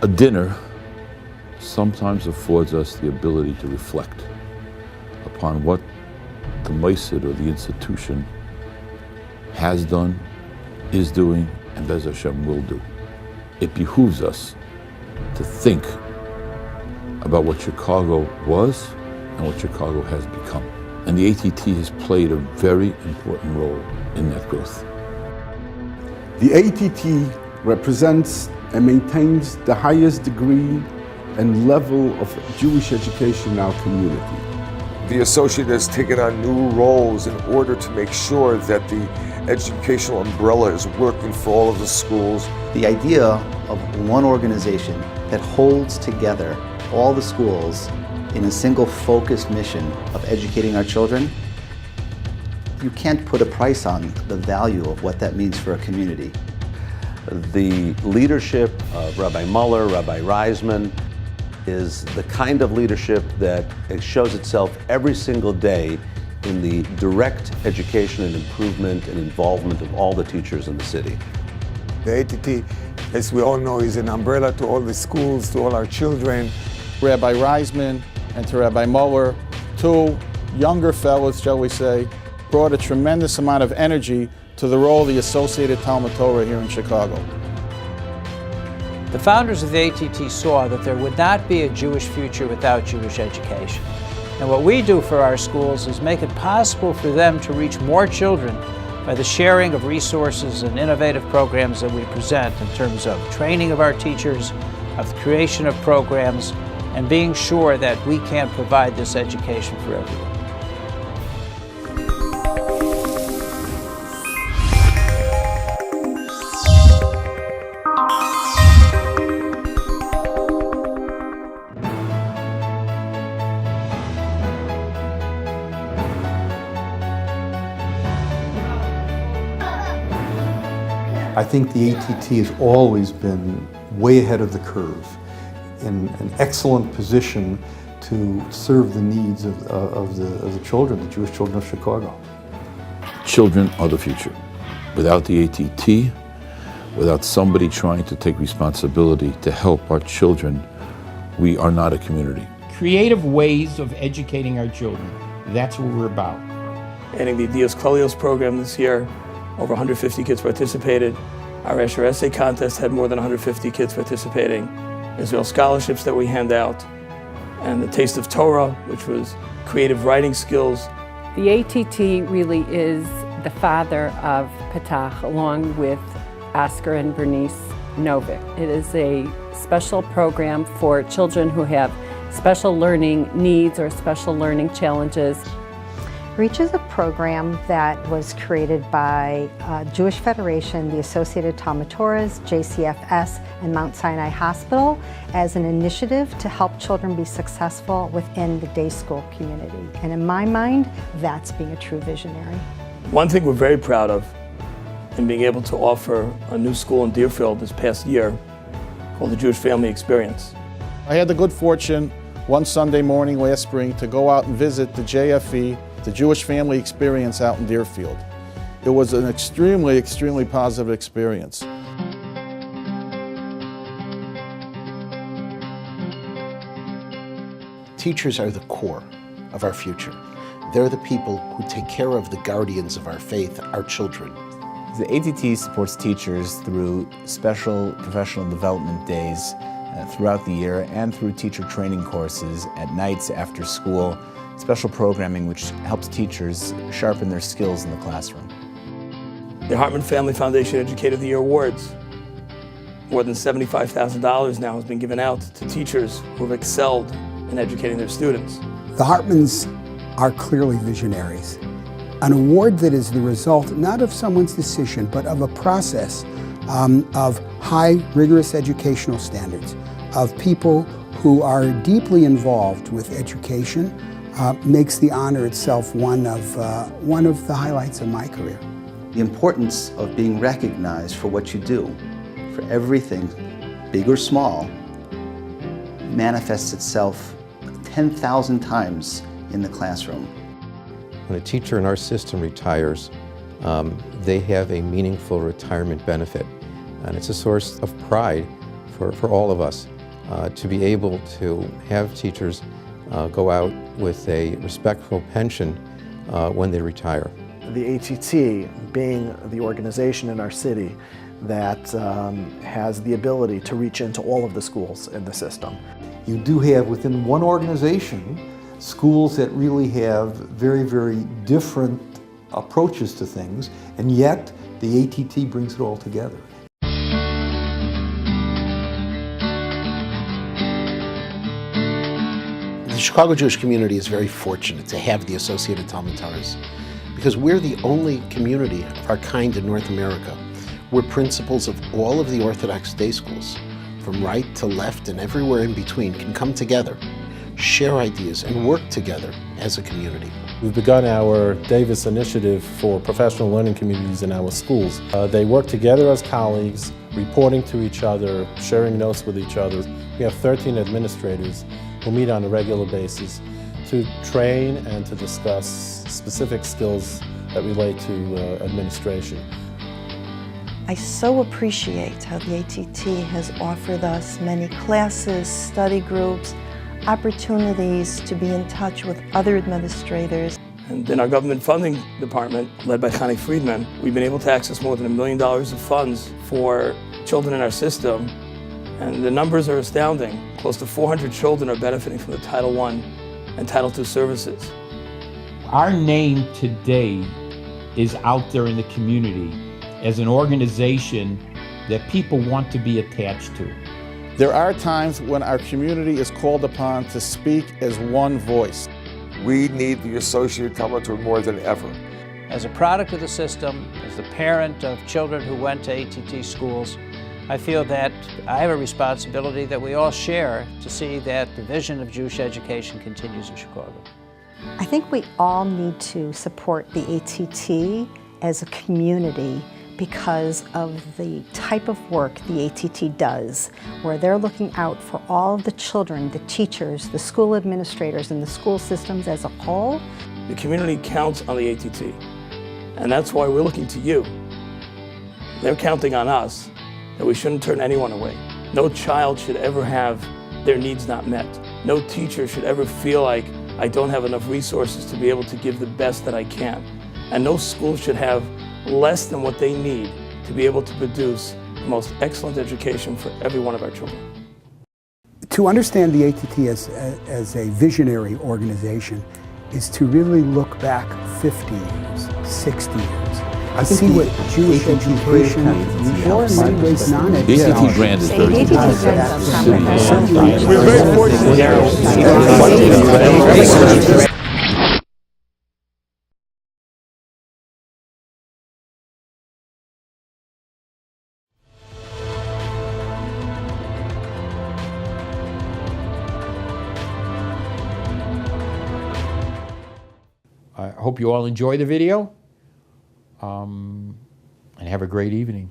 A dinner sometimes affords us the ability to reflect upon what the Mossad or the institution has done, is doing, and Bez Hashem will do. It behooves us to think about what Chicago was and what Chicago has become. And the ATT has played a very important role in that growth. The ATT represents and maintains the highest degree and level of Jewish education in our community. The associate has taken on new roles in order to make sure that the educational umbrella is working for all of the schools. The idea of one organization that holds together all the schools in a single focused mission of educating our children, you can't put a price on the value of what that means for a community. The leadership of Rabbi Muller, Rabbi Reisman, is the kind of leadership that it shows itself every single day in the direct education and improvement and involvement of all the teachers in the city. The ATT, as we all know, is an umbrella to all the schools, to all our children. Rabbi Reisman and to Rabbi Muller, two younger fellows, shall we say, brought a tremendous amount of energy to the role of the Associated Talmud Torah here in Chicago. The founders of the ATT saw that there would not be a Jewish future without Jewish education. And what we do for our schools is make it possible for them to reach more children by the sharing of resources and innovative programs that we present in terms of training of our teachers, of the creation of programs, and being sure that we can provide this education for everyone. I think the ATT has always been way ahead of the curve, in an excellent position to serve the needs of the children, the Jewish children of Chicago. Children are the future. Without the ATT, without somebody trying to take responsibility to help our children, we are not a community. Creative ways of educating our children. That's what we're about. Adding the Dios Kolios program this year, over 150 kids participated. Our Esher Essay Contest had more than 150 kids participating. Israel scholarships that we hand out. And the Taste of Torah, which was creative writing skills. The ATT really is the father of Patach, along with Oscar and Bernice Novick. It is a special program for children who have special learning needs or special learning challenges. REACH is a program that was created by Jewish Federation, the Associated Talmud Torahs, JCFS, and Mount Sinai Hospital as an initiative to help children be successful within the day school community. And in my mind, that's being a true visionary. One thing we're very proud of in being able to offer a new school in Deerfield this past year called the Jewish Family Experience. I had the good fortune one Sunday morning last spring to go out and visit the JFE, the Jewish Family Experience out in Deerfield. It was an extremely, extremely positive experience. Teachers are the core of our future. They're the people who take care of the guardians of our faith, our children. The ATT supports teachers through special professional development days throughout the year and through teacher training courses at nights after school, special programming which helps teachers sharpen their skills in the classroom. The Hartman Family Foundation Educator of the Year Awards. More than $75,000 now has been given out to teachers who have excelled in educating their students. The Hartmans are clearly visionaries. An award that is the result not of someone's decision, but of a process of high, rigorous educational standards, of people who are deeply involved with education, makes the honor itself one of the highlights of my career. The importance of being recognized for what you do, for everything, big or small, manifests itself 10,000 times in the classroom. When a teacher in our system retires, they have a meaningful retirement benefit, and it's a source of pride for all of us to be able to have teachers go out with a respectful pension when they retire. The ATT being the organization in our city that has the ability to reach into all of the schools in the system. You do have within one organization schools that really have very, very different approaches to things, and yet the ATT brings it all together. The Chicago Jewish community is very fortunate to have the Associated Talmud Torahs because we're the only community of our kind in North America where principals of all of the Orthodox day schools, from right to left and everywhere in between, can come together, share ideas, and work together as a community. We've begun our Davis initiative for professional learning communities in our schools. They work together as colleagues, reporting to each other, sharing notes with each other. We have 13 administrators who meet on a regular basis to train and to discuss specific skills that relate to administration. I so appreciate how the ATT has offered us many classes, study groups, opportunities to be in touch with other administrators. And in our government funding department, led by Connie Friedman, we've been able to access more than $1 million of funds for children in our system. And the numbers are astounding. Close to 400 children are benefiting from the Title I and Title II services. Our name today is out there in the community as an organization that people want to be attached to. There are times when our community is called upon to speak as one voice. We need the Associated Talmud Torah more than ever. As a product of the system, as the parent of children who went to ATT schools, I feel that I have a responsibility that we all share to see that the vision of Jewish education continues in Chicago. I think we all need to support the ATT as a community because of the type of work the ATT does, where they're looking out for all of the children, the teachers, the school administrators, and the school systems as a whole. The community counts on the ATT, and that's why we're looking to you. They're counting on us, that we shouldn't turn anyone away. No child should ever have their needs not met. No teacher should ever feel like I don't have enough resources to be able to give the best that I can. And no school should have less than what they need to be able to produce the most excellent education for every one of our children. To understand the ATT as a visionary organization is to really look back 50 years, 60 years, and see what Jewish education, or in many ways non-education. The ATT brand is very We're very fortunate. I hope you all enjoy the video and have a great evening.